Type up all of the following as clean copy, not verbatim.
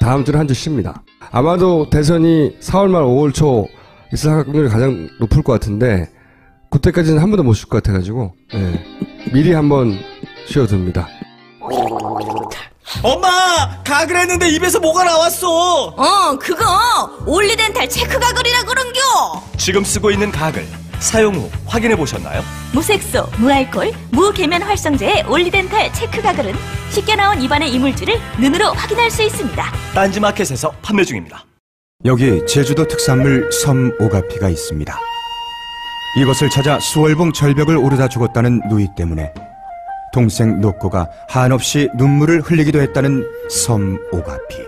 다음 주는 한 주 쉽니다. 아마도 대선이 4월 말 5월 초 있을 확률이 가장 높을 것 같은데 그때까지는 한 번도 못 쉴 것 같아가지고 미리 한번 쉬어둡니다. 엄마! 가글 했는데 입에서 뭐가 나왔어! 그거 올리덴탈 체크 가글이라 그런겨. 지금 쓰고 있는 가글 사용 후 확인해 보셨나요? 무색소, 무알콜, 무계면 활성제의 올리덴탈 체크 가글은 쉽게 나온 입안의 이물질을 눈으로 확인할 수 있습니다. 딴지마켓에서 판매 중입니다. 여기 제주도 특산물 섬오가피가 있습니다. 이것을 찾아 수월봉 절벽을 오르다 죽었다는 누이 때문에 동생 노꼬가 한없이 눈물을 흘리기도 했다는 섬오가피.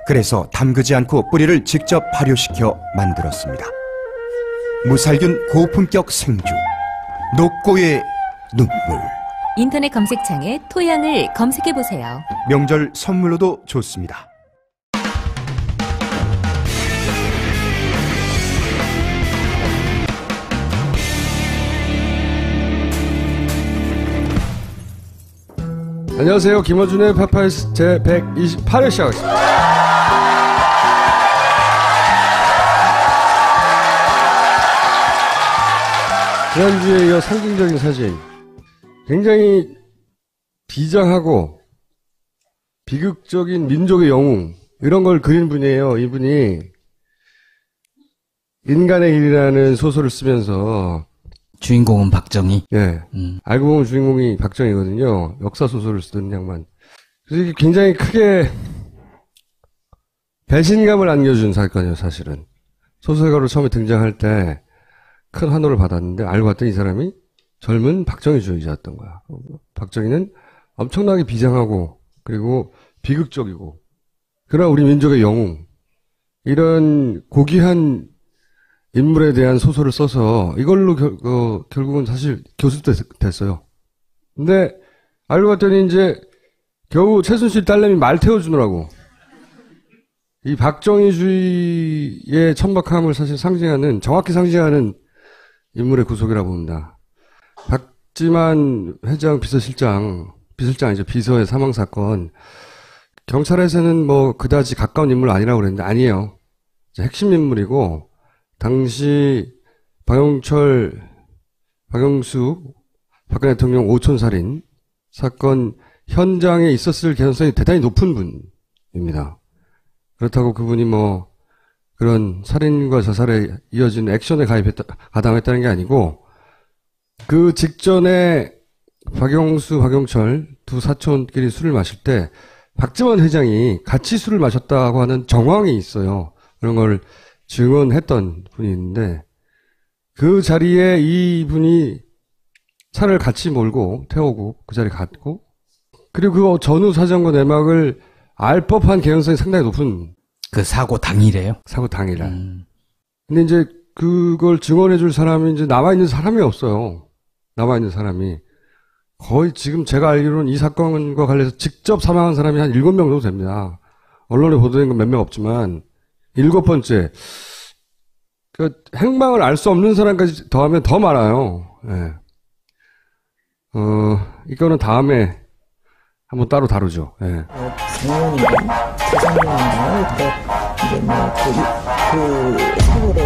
그래서 담그지 않고 뿌리를 직접 발효시켜 만들었습니다. 무살균 고품격 생주 노꼬의 눈물. 인터넷 검색창에 토양을 검색해보세요. 명절 선물로도 좋습니다. 안녕하세요. 김어준의 파파이스 제 128회 시작하겠습니다. 지난주에 이어 상징적인 사진. 굉장히 비장하고 비극적인 민족의 영웅. 이런 걸 그린 분이에요. 이분이 인간의 일이라는 소설을 쓰면서 주인공은 박정희. 예. 알고 보면 주인공이 박정희거든요. 역사소설을 쓰던 양반. 그래서 이게 굉장히 크게 배신감을 안겨준 사건이에요, 사실은. 소설가로 처음에 등장할 때 큰 환호를 받았는데 알고 봤더니 이 사람이 젊은 박정희주의자였던 거야. 박정희는 엄청나게 비장하고 그리고 비극적이고 그러나 우리 민족의 영웅. 이런 고귀한 인물에 대한 소설을 써서 이걸로 결국은 사실 교수도 됐어요. 근데 알고 봤더니 이제 겨우 최순실 딸내미 말 태워주느라고 이 박정희주의의 천박함을 사실 상징하는 정확히 상징하는 인물의 구속이라고 봅니다. 박지만 회장 비서실장 아니죠. 비서의 사망 사건. 경찰에서는 뭐 그다지 가까운 인물 아니라고 그랬는데 아니에요. 핵심 인물이고 당시 박영숙 박근혜 대통령 오촌살인 사건 현장에 있었을 개연성이 대단히 높은 분입니다. 그렇다고 그분이 뭐 그런 살인과 자살에 이어진 액션에 가담했다는 게 아니고 그 직전에 박영수, 박영철 두 사촌끼리 술을 마실 때 박지원 회장이 같이 술을 마셨다고 하는 정황이 있어요. 그런 걸 증언했던 분이 있는데 그 자리에 이분이 차를 같이 몰고 태우고 그 자리에 갔고 그리고 그 전후 사정과 내막을 알 법한 개연성이 상당히 높은 그 사고 당일에요? 사고 당일날. 근데 이제 그걸 증언해줄 사람이 이제 남아있는 사람이 없어요. 남아있는 사람이. 거의 지금 제가 알기로는 이 사건과 관련해서 직접 사망한 사람이 한 7명 정도 됩니다. 언론에 보도된 건 몇 명 없지만 7번째. 그 행방을 알 수 없는 사람까지 더하면 더 많아요. 예. 이거는 다음에 한번 따로 다루죠. 예. 작년인가? 재작년인가요? 그때 이제 뭐 그 사고로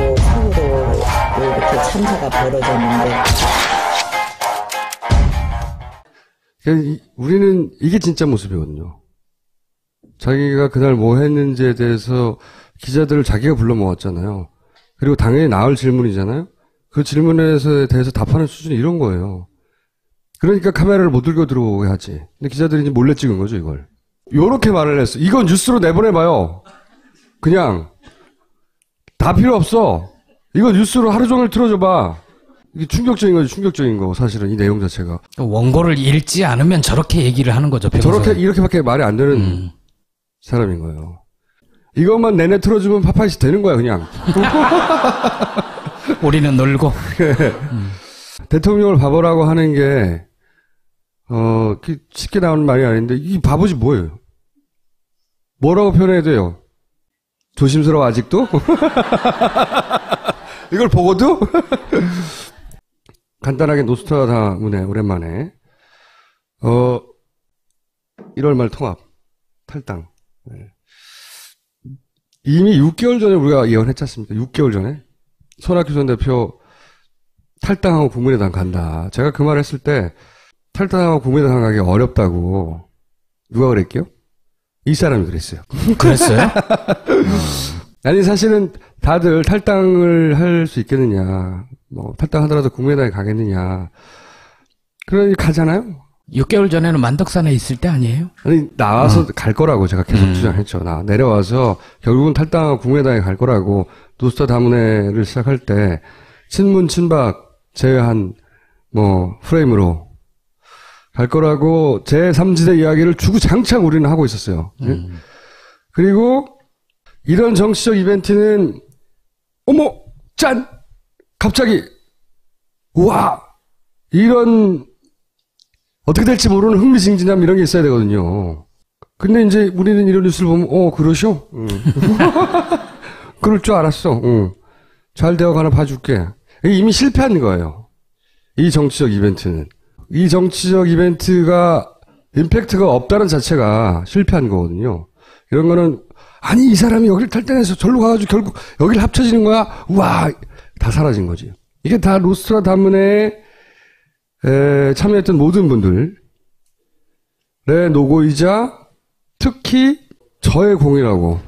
이렇게 참사가 벌어졌는데. 그러니까 우리는 이게 진짜 모습이거든요. 자기가 그날 뭐 했는지에 대해서 기자들을 자기가 불러 모았잖아요. 그리고 당연히 나올 질문이잖아요. 그 질문에 대해서 답하는 수준이 이런 거예요. 그러니까 카메라를 못 들고 들어오게 하지. 근데 기자들이 이제 몰래 찍은 거죠, 이걸. 요렇게 말을 했어. 이건 뉴스로 내보내봐요. 그냥. 다 필요 없어. 이거 뉴스로 하루 종일 틀어줘봐. 이게 충격적인 거죠, 충격적인 거. 사실은 이 내용 자체가. 원고를 읽지 않으면 저렇게 얘기를 하는 거죠, 평소에. 저렇게, 이렇게밖에 말이 안 되는 사람인 거예요. 이것만 내내 틀어주면 파파이스 되는 거야, 그냥. 우리는 놀고. 대통령을 바보라고 하는 게, 쉽게 나오는 말이 아닌데, 이 바보지 뭐예요? 뭐라고 표현해야 돼요? 조심스러워, 아직도? 이걸 보고도? 간단하게 노스트라다문에 오랜만에, 1월 말 통합, 탈당. 네. 이미 6개월 전에 우리가 예언했지 않습니까? 6개월 전에. 손학규 전 대표 탈당하고 국민의당 간다. 제가 그 말 했을 때 탈당하고 국민의당 가기 어렵다고 누가 그랬게요? 이 사람이 그랬어요. 그랬어요? 아니 사실은 다들 탈당을 할 수 있겠느냐. 뭐 탈당하더라도 국민의당에 가겠느냐. 그러니 가잖아요. 6개월 전에는 만덕산에 있을 때 아니에요? 아니 나와서 갈 거라고 제가 계속 주장했죠. 나 내려와서 결국은 탈당하고 국민의당에 갈 거라고 노스타 다문회를 시작할 때 친문 친박 제외한 뭐 프레임으로 갈 거라고 제3지대 이야기를 주구장창 우리는 하고 있었어요. 그리고 이런 정치적 이벤트는 어머 짠 갑자기 와 이런 어떻게 될지 모르는 흥미진진함 이런 게 있어야 되거든요. 근데 이제 우리는 이런 뉴스를 보면 그러셔? 그럴 줄 알았어. 잘 되어가나 봐줄게. 이미 실패한 거예요. 이 정치적 이벤트는. 이 정치적 이벤트가 임팩트가 없다는 자체가 실패한 거거든요. 이런 거는 아니 이 사람이 여기를 탈당해서 절로 가가지고 결국 여기를 합쳐지는 거야. 우와 다 사라진 거지. 이게 다 노스트라다문에 참여했던 모든 분들의 노고이자 특히 저의 공이라고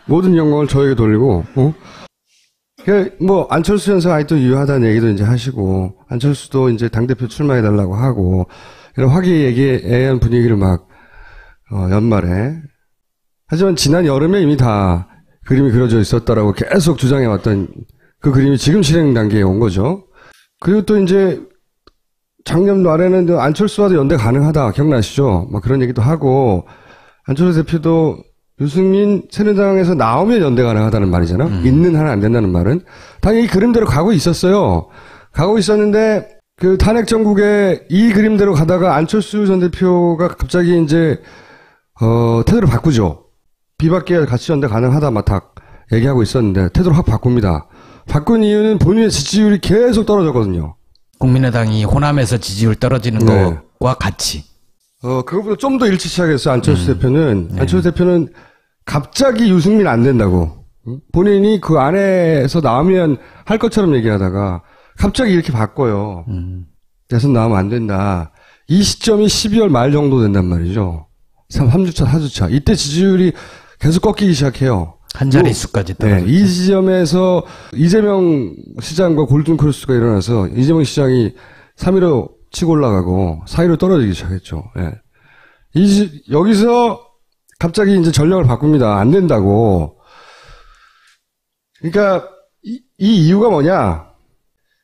모든 영광을 저에게 돌리고 뭐 안철수 현상 아직도 유효하다는 얘기도 이제 하시고 안철수도 이제 당대표 출마해달라고 하고 이런 화기애애한 분위기를 막 연말에 하지만 지난 여름에 이미 다 그림이 그려져 있었다라고 계속 주장해왔던 그 그림이 지금 실행 단계에 온 거죠. 그리고 또 이제 작년 말에는 안철수와도 연대 가능하다 기억나시죠? 막 그런 얘기도 하고 안철수 대표도 유승민 새누리당에서 나오면 연대 가능하다는 말이잖아. 있는 한은 안 된다는 말은 당연히 이 그림대로 가고 있었어요. 가고 있었는데 그 탄핵 정국에 이 그림대로 가다가 안철수 전 대표가 갑자기 이제 태도를 바꾸죠. 비박계 같이 연대 가능하다 막 다 얘기하고 있었는데 태도를 확 바꿉니다. 바꾼 이유는 본인의 지지율이 계속 떨어졌거든요. 국민의당이 호남에서 지지율 떨어지는 네. 것과 같이. 그것보다 좀 더 일찍 시작했어요. 안철수 대표는. 네. 안철수 대표는 갑자기 유승민 안 된다고. 본인이 그 안에서 나오면 할 것처럼 얘기하다가 갑자기 이렇게 바꿔요. 대선 나오면 안 된다. 이 시점이 12월 말 정도 된단 말이죠. 3주차, 4주차. 이때 지지율이 계속 꺾이기 시작해요. 한 자릿수까지 떨어졌죠. 네, 이 지점에서 이재명 시장과 골든크로스가 일어나서 이재명 시장이 3위로 치고 올라가고 4위로 떨어지기 시작했죠. 네. 여기서 갑자기 이제 전략을 바꿉니다. 안 된다고. 그러니까 이 이유가 뭐냐?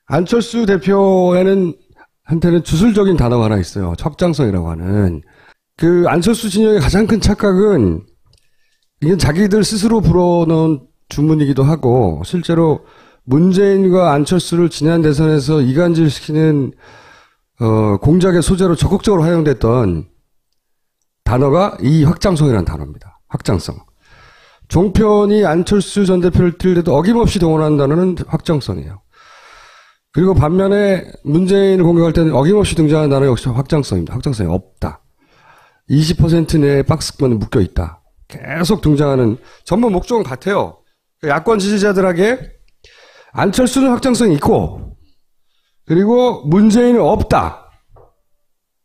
안철수 대표한테는 주술적인 단어가 하나 있어요. 확장성이라고 하는. 그 안철수 진영의 가장 큰 착각은 이게 자기들 스스로 불어넣은 주문이기도 하고 실제로 문재인과 안철수를 지난 대선에서 이간질시키는 공작의 소재로 적극적으로 활용됐던 단어가 이 확장성이라는 단어입니다. 확장성. 종편이 안철수 전 대표를 뛸 때도 어김없이 동원하는 단어는 확장성이에요. 그리고 반면에 문재인을 공격할 때는 어김없이 등장하는 단어 역시 확장성입니다. 확장성이 없다. 20% 내에 박스권에 묶여 있다. 계속 등장하는 전부 목적은 같아요. 야권 지지자들에게 안철수는 확장성이 있고 그리고 문재인은 없다.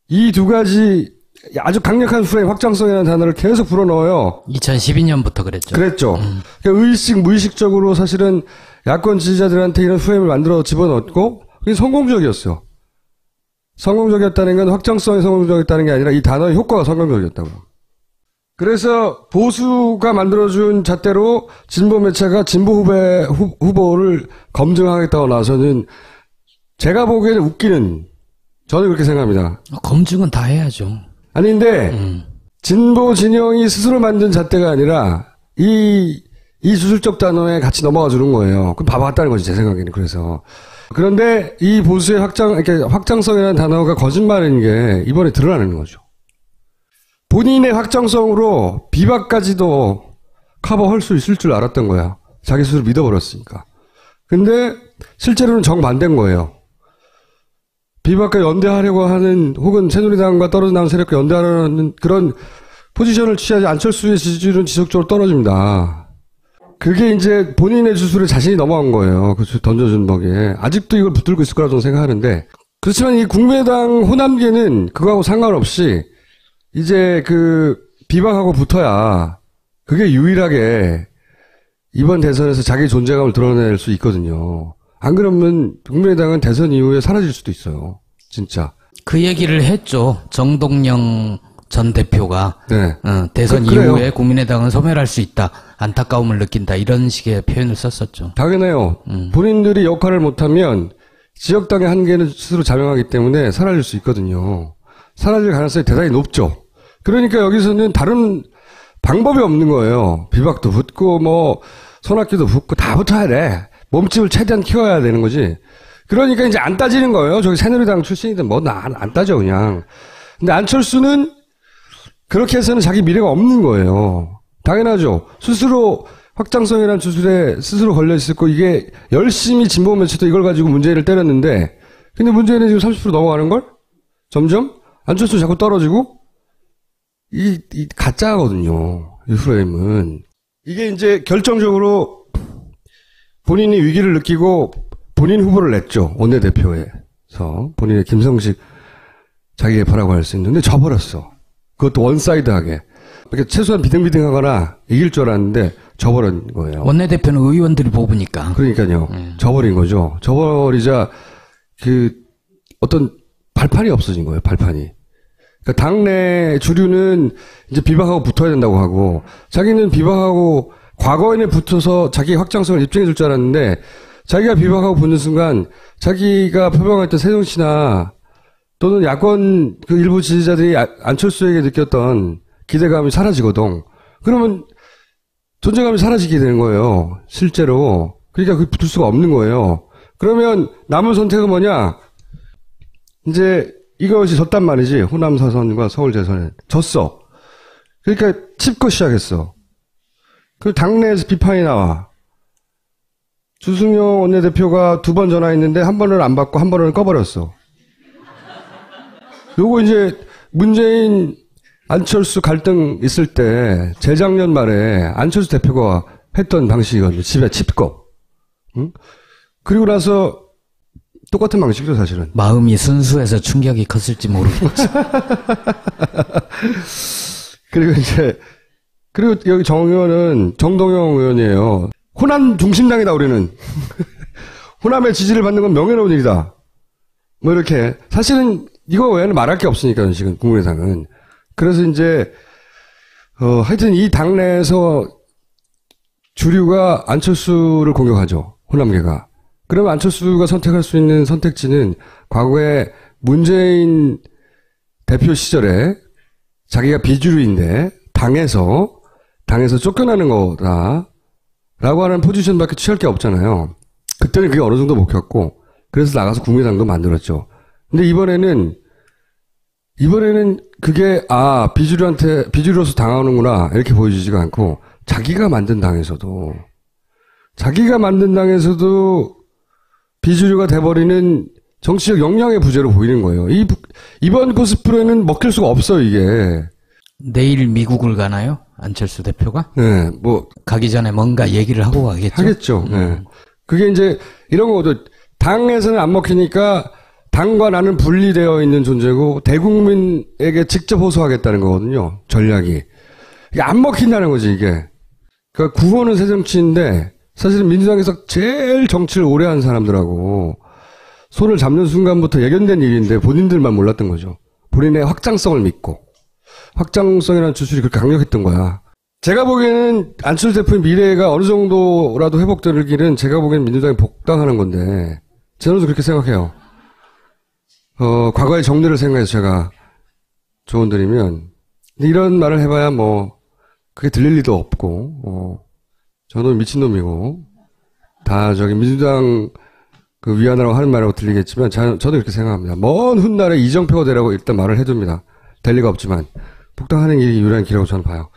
이 두 가지 아주 강력한 프레임 확장성이라는 단어를 계속 불어넣어요. 2012년부터 그랬죠. 그랬죠. 그러니까 의식 무의식적으로 사실은 야권 지지자들한테 이런 프레임을 만들어 집어넣고 그게 성공적이었어요. 성공적이었다는 건 확장성이 성공적이었다는 게 아니라 이 단어의 효과가 성공적이었다고. 그래서 보수가 만들어준 잣대로 진보 매체가 진보 후보를 검증하겠다고 나서는 제가 보기에는 웃기는, 저는 그렇게 생각합니다. 검증은 다 해야죠. 아닌데 진보 진영이 스스로 만든 잣대가 아니라 이 주술적 단어에 같이 넘어가 주는 거예요. 그럼 바보 같다는 거지, 제 생각에는. 그래서 그런데 이 보수의 확장성이라는 단어가 거짓말인 게 이번에 드러나는 거죠. 본인의 확장성으로 비박까지도 커버할 수 있을 줄 알았던 거야. 자기 스스로 믿어버렸으니까. 근데 실제로는 정반대인 거예요. 비박과 연대하려고 하는, 혹은 새누리당과 떨어져 나온 세력과 연대하려는 그런 포지션을 취하지 안철수의 지지율은 지속적으로 떨어집니다. 그게 이제 본인의 주술에 자신이 넘어간 거예요. 그 던져준 덕에. 아직도 이걸 붙들고 있을 거라고 저는 생각하는데, 그렇지만 이 국민의당 호남계는 그거하고 상관없이 이제 그 비방하고 붙어야 그게 유일하게 이번 대선에서 자기 존재감을 드러낼 수 있거든요. 안 그러면 국민의당은 대선 이후에 사라질 수도 있어요. 진짜. 그 얘기를 했죠. 정동영 전 대표가 네. 대선 그래요. 이후에 국민의당은 소멸할 수 있다. 안타까움을 느낀다. 이런 식의 표현을 썼었죠. 당연해요. 본인들이 역할을 못하면 지역당의 한계는 스스로 자명하기 때문에 사라질 수 있거든요. 사라질 가능성이 대단히 높죠. 그러니까 여기서는 다른 방법이 없는 거예요. 비박도 붙고 뭐 손학규도 붙고 다 붙어야 돼. 몸집을 최대한 키워야 되는 거지. 그러니까 이제 안 따지는 거예요. 저기 새누리당 출신이든 뭐 나 안 따져 그냥. 근데 안철수는 그렇게 해서는 자기 미래가 없는 거예요. 당연하죠. 스스로 확장성이라는 주술에 스스로 걸려 있었고 이게 열심히 진보 매체도 이걸 가지고 문재인을 때렸는데 근데 문재인은 지금 30% 넘어가는 걸? 점점? 안철수 자꾸 떨어지고 이 가짜거든요. 이 프레임은. 이게 이제 결정적으로 본인이 위기를 느끼고 본인 후보를 냈죠. 원내대표에서. 본인의 김성식 자기 개파라고 할 수 있는데 져버렸어. 그것도 원사이드하게. 그러니까 최소한 비등비등하거나 이길 줄 알았는데 져버린 거예요. 원내대표는 의원들이 뽑으니까. 그러니까요. 져버린 거죠. 져버리자 그 어떤 발판이 없어진 거예요. 발판이. 그러니까 당내 주류는 이제 비박하고 붙어야 된다고 하고 자기는 비박하고 과거에는 붙어서 자기 확장성을 입증해 줄 줄 알았는데 자기가 비박하고 붙는 순간 자기가 표방했던 새정치나 또는 야권 그 일부 지지자들이 안철수에게 느꼈던 기대감이 사라지거든. 그러면 존재감이 사라지게 되는 거예요. 실제로. 그러니까 그게 붙을 수가 없는 거예요. 그러면 남은 선택은 뭐냐? 이제 이것이 졌단 말이지. 호남 사선과 서울 재선에. 졌어. 그러니까 칩고 시작했어. 그 당내에서 비판이 나와. 주승용 원내대표가 2번 전화했는데 한 번은 안 받고 한 번은 꺼버렸어. 요거 이제 문재인 안철수 갈등 있을 때 재작년 말에 안철수 대표가 했던 방식이거든요. 집에 칩고. 응? 그리고 나서 똑같은 방식이죠, 사실은. 마음이 순수해서 충격이 컸을지 모르겠죠. 그리고 이제, 그리고 여기 정 의원은 정동영 의원이에요. 호남 중심당이다, 우리는. 호남의 지지를 받는 건 명예로운 일이다. 뭐 이렇게. 사실은 이거 외에는 말할 게 없으니까요, 지금 국민의당은. 그래서 이제, 하여튼 이 당내에서 주류가 안철수를 공격하죠. 호남계가. 그러면 안철수가 선택할 수 있는 선택지는 과거에 문재인 대표 시절에 자기가 비주류인데 당에서 쫓겨나는 거다. 라고 하는 포지션밖에 취할 게 없잖아요. 그때는 그게 어느 정도 먹혔고, 그래서 나가서 국민의당도 만들었죠. 근데 이번에는 그게, 비주류로서 당하는구나, 이렇게 보여지지가 않고, 자기가 만든 당에서도 비주류가 돼버리는 정치적 역량의 부재로 보이는 거예요. 이번 코스프레는 먹힐 수가 없어요, 이게. 내일 미국을 가나요? 안철수 대표가? 네, 뭐. 가기 전에 뭔가 얘기를 하고 가겠죠? 하겠죠. 네. 그게 이제, 이런 거거든. 당에서는 안 먹히니까, 당과 나는 분리되어 있는 존재고, 대국민에게 직접 호소하겠다는 거거든요. 전략이. 이게 안 먹힌다는 거지, 이게. 그러니까 구호는 새정치인데, 사실은 민주당에서 제일 정치를 오래 한 사람들하고, 손을 잡는 순간부터 예견된 일인데, 본인들만 몰랐던 거죠. 본인의 확장성을 믿고. 확장성이라는 주술이 그렇게 강력했던 거야. 제가 보기에는 안철수 대표의 미래가 어느 정도라도 회복되기는 제가 보기에는 민주당이 복당하는 건데, 저는 그렇게 생각해요. 과거의 정리를 생각해서 제가 조언드리면, 이런 말을 해봐야 뭐, 그게 들릴 리도 없고, 저는 미친놈이고, 다 민주당 그 위안이라고 하는 말이라고 들리겠지만, 저는 그렇게 생각합니다. 먼 훗날에 이정표가 되라고 일단 말을 해둡니다. 될 리가 없지만, 복당하는 일이 유일한 길이라고 저는 봐요.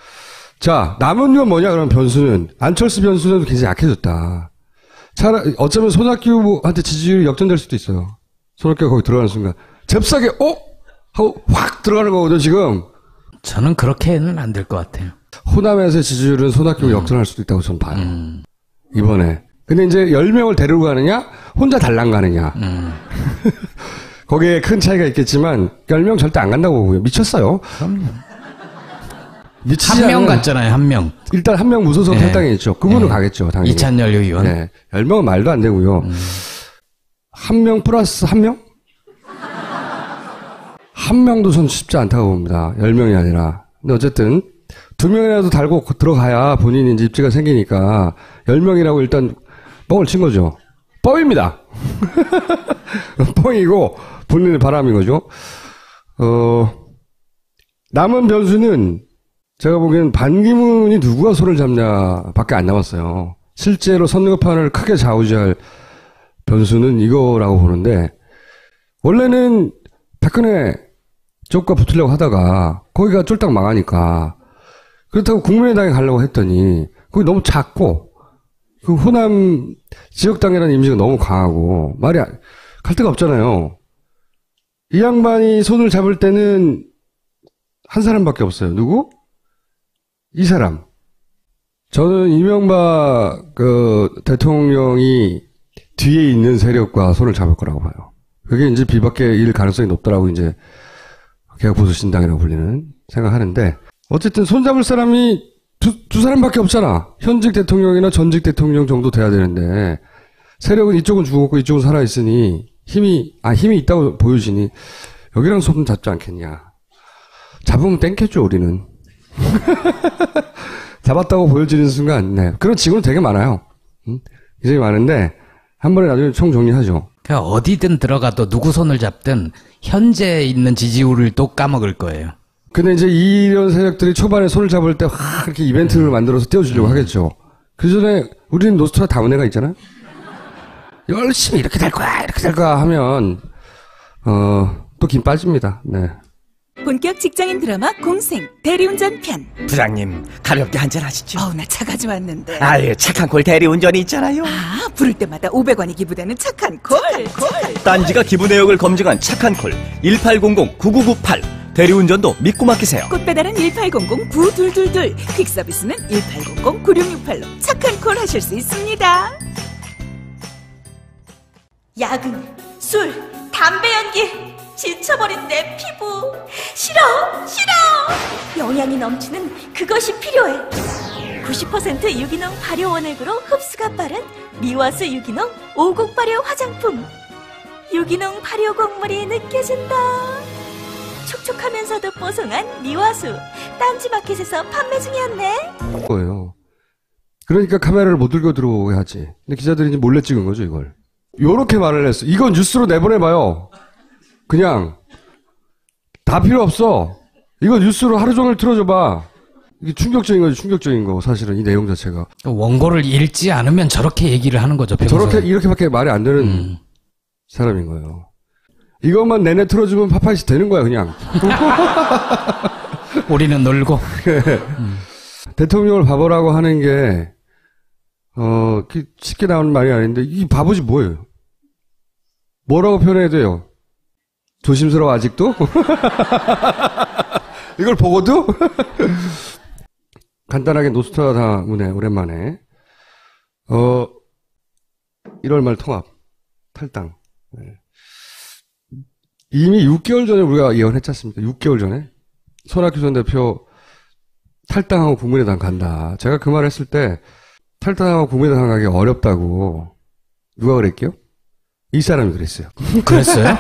자, 남은 건 뭐냐, 그럼 변수는. 안철수 변수는 굉장히 약해졌다. 어쩌면 손학규한테 지지율이 역전될 수도 있어요. 손학규가 거기 들어가는 순간. 잽싸게, 하고 확 들어가는 거거든, 지금. 저는 그렇게는 안 될 것 같아요. 호남에서의 지지율은 손학규가 역전할 수도 있다고 저는 봐요. 이번에. 근데 이제 10명을 데리고 가느냐, 혼자 달랑 가느냐. 거기에 큰 차이가 있겠지만, 10명 절대 안 간다고 보고요. 미쳤어요. 그럼요. 미치지 한 명 않은- 갔잖아요, 한 명. 일단 한 명 무소속 네. 탈당에 있죠. 그분은 네. 가겠죠, 당연히. 이찬열 의원. 네. 10명은 말도 안 되고요. 한 명 플러스 한 명? 한 명도 전 쉽지 않다고 봅니다. 10명이 아니라. 근데 어쨌든, 2명이라도 달고 들어가야 본인이 이제 입지가 생기니까, 10명이라고 일단 뻥을 친 거죠. 뻥입니다. 뻥이고, 본인의 바람인 거죠. 남은 변수는, 제가 보기엔 반기문이 누구가 손을 잡냐 밖에 안 남았어요. 실제로 선거판을 크게 좌우지할 변수는 이거라고 보는데, 원래는 박근혜 쪽과 붙으려고 하다가 거기가 쫄딱 망하니까, 그렇다고 국민의당에 가려고 했더니 거기 너무 작고 그 호남 지역당이라는 이미지가 너무 강하고 갈 데가 없잖아요. 이 양반이 손을 잡을 때는 한 사람밖에 없어요. 누구? 이 사람. 저는 이명박 대통령이 뒤에 있는 세력과 손을 잡을 거라고 봐요. 그게 이제 비박계 일 가능성이 높다라고 이제 개혁보수신당이라고 불리는 생각하는데, 어쨌든 손잡을 사람이 두 사람밖에 없잖아. 현직 대통령이나 전직 대통령 정도 돼야 되는데, 세력은 이쪽은 죽었고 이쪽은 살아있으니 힘이 있다고 보여지니 여기랑 손 잡지 않겠냐. 잡으면 땡겼죠, 우리는. 잡았다고 보여지는 순간, 네. 그런 직원은 되게 많아요. 굉장히 많은데, 한 번에 나중에 총 정리하죠. 그러니까 어디든 들어가도 누구 손을 잡든 현재 있는 지지율을 또 까먹을 거예요. 근데 이제 이런 세력들이 초반에 손을 잡을 때 이렇게 이벤트를 만들어서 띄워주려고 하겠죠. 그 전에 우리는 노스트라 다운애가 있잖아요. 열심히 이렇게 될 거야 하면 또 김 빠집니다. 네. 본격 직장인 드라마 공생 대리운전 편. 부장님, 가볍게 한잔 하시죠. 나 차 가져왔는데. 아유, 착한 콜 대리운전이 있잖아요. 부를 때마다 500원이 기부되는 착한 콜. 딴지가 기부 내역을 검증한 착한 콜 1800-9998. 대리운전도 믿고 맡기세요. 꽃배달은 1800-9222. 퀵서비스는 1800-9668로 착한 콜 하실 수 있습니다. 야근, 술, 담배 연기, 지쳐버린 내 피부. 싫어. 영양이 넘치는 그것이 필요해. 90% 유기농 발효 원액으로 흡수가 빠른 미와수 유기농 오곡 발효 화장품. 유기농 발효 곡물이 느껴진다. 촉촉하면서도 뽀송한 미와수. 딴지마켓에서 판매 중이었네. 거예요. 그러니까 카메라를 못 들고 들어오게 하지. 근데 기자들이 이제 몰래 찍은 거죠, 이걸. 요렇게 말을 했어. 이건 뉴스로 내보내봐요. 그냥. 다 필요 없어. 이거 뉴스로 하루 종일 틀어줘봐. 이게 충격적인 거지, 충격적인 거. 사실은 이 내용 자체가. 원고를 읽지 않으면 저렇게 얘기를 하는 거죠. 평소에. 저렇게, 이렇게밖에 말이 안 되는 사람인 거예요. 이것만 내내 틀어주면 파파이스 되는 거야, 그냥. 우리는 놀고. 대통령을 바보라고 하는 게, 쉽게 나오는 말이 아닌데, 이 바보지 뭐예요? 뭐라고 표현해야 돼요? 조심스러워, 아직도? 이걸 보고도? 간단하게 노스트라다문에 오랜만에, 1월 말 통합, 탈당. 네. 이미 6개월 전에 우리가 예언했지 않습니까? 6개월 전에. 손학규 전 대표 탈당하고 국민의당 간다. 제가 그 말 했을 때 탈당하고 국민의당 가기 어렵다고 누가 그랬게요? 이 사람이 그랬어요. 그랬어요?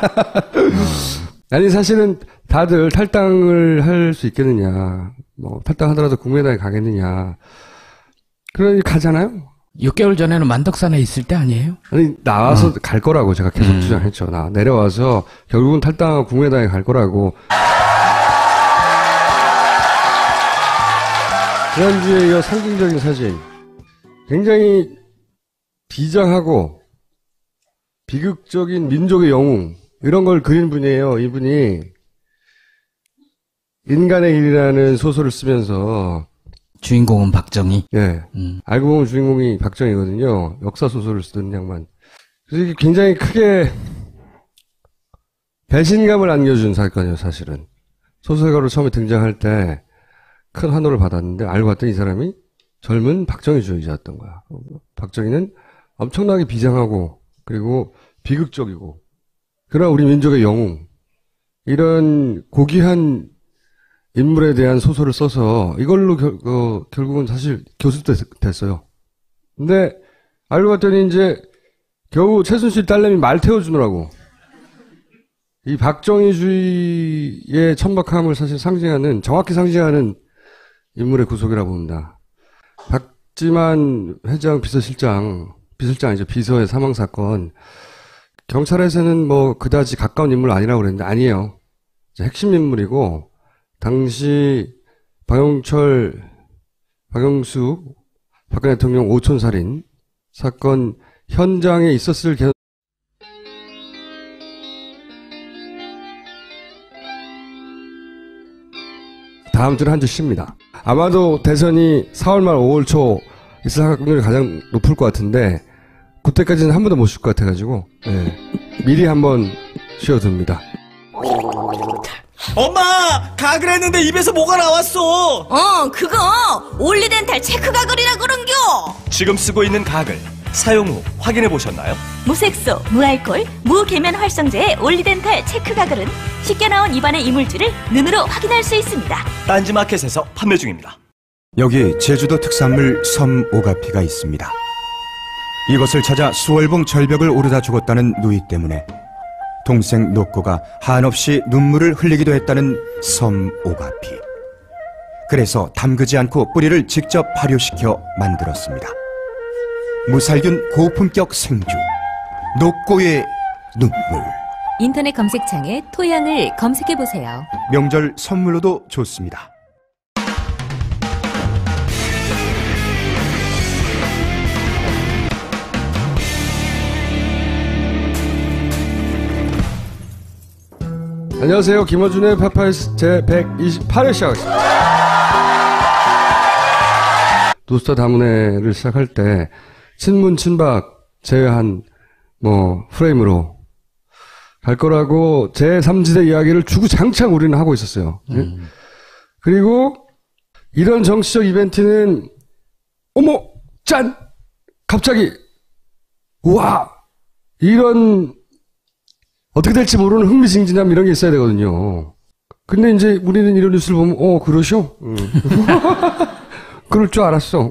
아니 사실은 다들 탈당을 할 수 있겠느냐. 뭐 탈당하더라도 국민의당에 가겠느냐. 그러니 가잖아요. 6개월 전에는 만덕산에 있을 때 아니에요? 아니 나와서 갈 거라고 제가 계속 주장했죠. 나 내려와서 결국은 탈당하고 국민의당에 갈 거라고. 지난주에 이어 상징적인 사진. 굉장히 비장하고 비극적인 민족의 영웅 이런 걸 그린 분이에요. 이분이 인간의 일이라는 소설을 쓰면서 주인공은 박정희. 예. 알고 보면 주인공이 박정희거든요. 역사 소설을 쓰던 양반. 그래서 이게 굉장히 크게 배신감을 안겨준 사건이에요, 사실은. 소설가로 처음에 등장할 때 큰 환호를 받았는데 알고 봤더니 이 사람이 젊은 박정희주의자였던 거야. 박정희는 엄청나게 비장하고 그리고 비극적이고 그러나 우리 민족의 영웅 이런 고귀한 인물에 대한 소설을 써서 이걸로 결국은 사실 교수도 됐어요. 근데 알고 봤더니 이제 겨우 최순실 딸내미 말 태워주느라고 이 박정희주의의 천박함을 사실 정확히 상징하는 인물의 구속이라고 봅니다. 박지만 회장 비서실장이죠. 비서의 사망 사건. 경찰에서는 뭐 그다지 가까운 인물 아니라고 그랬는데 아니에요. 핵심 인물이고 당시 박영숙 박근혜 대통령 오촌살인 사건 현장에 있었을 다음 주는 한 주 쉽니다. 아마도 대선이 4월 말 5월 초 있을 확률이 가장 높을 것 같은데 그때까지는 한 번도 못 쉴 것 같아가지고 미리 한번 쉬어둡니다. 엄마! 가글 했는데 입에서 뭐가 나왔어! 그거 올리덴탈 체크가글이라 그런겨. 지금 쓰고 있는 가글 사용 후 확인해 보셨나요? 무색소, 무알콜, 무계면 활성제의 올리덴탈 체크가글은 쉽게 나온 입안의 이물질을 눈으로 확인할 수 있습니다. 딴지마켓에서 판매 중입니다. 여기 제주도 특산물 섬오가피가 있습니다. 이것을 찾아 수월봉 절벽을 오르다 죽었다는 누이 때문에 동생 노꼬가 한없이 눈물을 흘리기도 했다는 섬오가피. 그래서 담그지 않고 뿌리를 직접 발효시켜 만들었습니다. 무살균 고품격 생주 노꼬의 눈물. 인터넷 검색창에 토양을 검색해보세요. 명절 선물로도 좋습니다. 안녕하세요. 김어준의 파파이스 제128회 시작하겠습니다. 노스트라다무네를 시작할 때 친문 친박 제외한 프레임으로 갈 거라고 제3지대 이야기를 주구장창 우리는 하고 있었어요. 그리고 이런 정치적 이벤트는 어머 짠 갑자기 우와 이런 어떻게 될지 모르는 흥미진진함 이런 게 있어야 되거든요. 근데 이제 우리는 이런 뉴스를 보면 그러셔? 그럴 줄 알았어.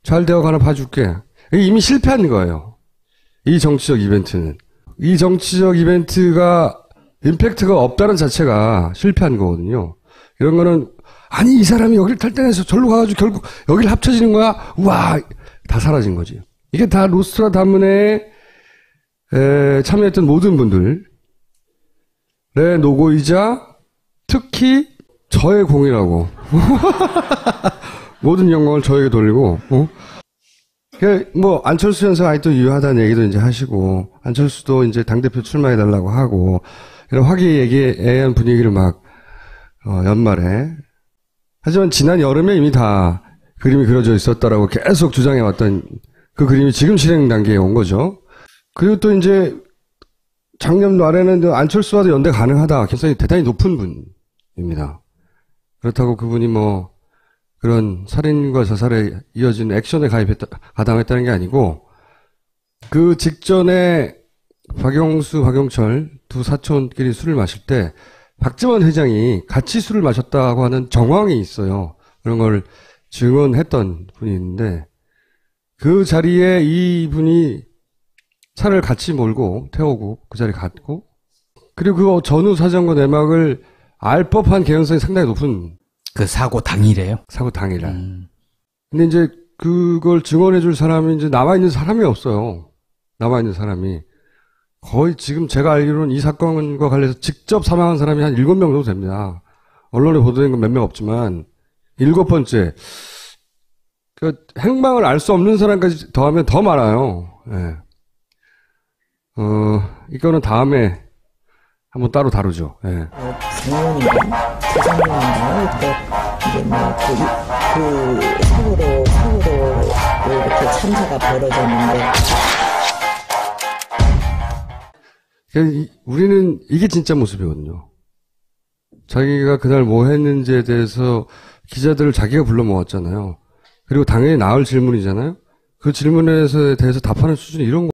잘 되어가나 봐줄게. 이미 실패한 거예요. 이 정치적 이벤트는. 이 정치적 이벤트가 임팩트가 없다는 자체가 실패한 거거든요. 이런 거는 아니 이 사람이 여기를 탈당해서 절로 가가지고 결국 여기를 합쳐지는 거야. 우와 다 사라진 거지. 이게 다 노스트라다무네에 참여했던 모든 분들의 노고이자 특히 저의 공이라고 모든 영광을 저에게 돌리고 안철수 현상 아직도 유효하다는 얘기도 이제 하시고 안철수도 이제 당대표 출마해달라고 하고 이런 화기애애한 분위기를 막 연말에 하지만 지난 여름에 이미 다 그림이 그려져 있었다라고 계속 주장해왔던 그 그림이 지금 실행 단계에 온 거죠. 그리고 또 이제 작년 말에는 안철수와도 연대 가능하다. 개성이 대단히 높은 분입니다. 그렇다고 그분이 그런 살인과 자살에 이어진 액션에 가담했다는 게 아니고 그 직전에 박영수, 박영철 두 사촌끼리 술을 마실 때 박지원 회장이 같이 술을 마셨다고 하는 정황이 있어요. 그런 걸 증언했던 분이 있는데 그 자리에 이분이 차를 같이 몰고 태우고 그 자리에 갔고 그리고 그 전후 사정과 내막을 알 법한 개연성이 상당히 높은 그 사고 당일에요? 사고 당일날. 근데 이제 그걸 증언해줄 사람이 이제 남아있는 사람이 없어요. 남아있는 사람이. 거의 지금 제가 알기로는 이 사건과 관련해서 직접 사망한 사람이 한 7명 정도 됩니다. 언론에 보도된 건 몇 명 없지만 7번째. 그 행방을 알 수 없는 사람까지 더하면 더 많아요. 예. 이거는 다음에 한번 따로 다루죠. 예. 작년인가? 재작년인가? 그 사고로 이렇게 참사가 벌어졌는데. 우리는 이게 진짜 모습이거든요. 자기가 그날 뭐 했는지에 대해서 기자들을 자기가 불러 모았잖아요. 그리고 당연히 나올 질문이잖아요. 그 질문에 대해서 답하는 수준이 이런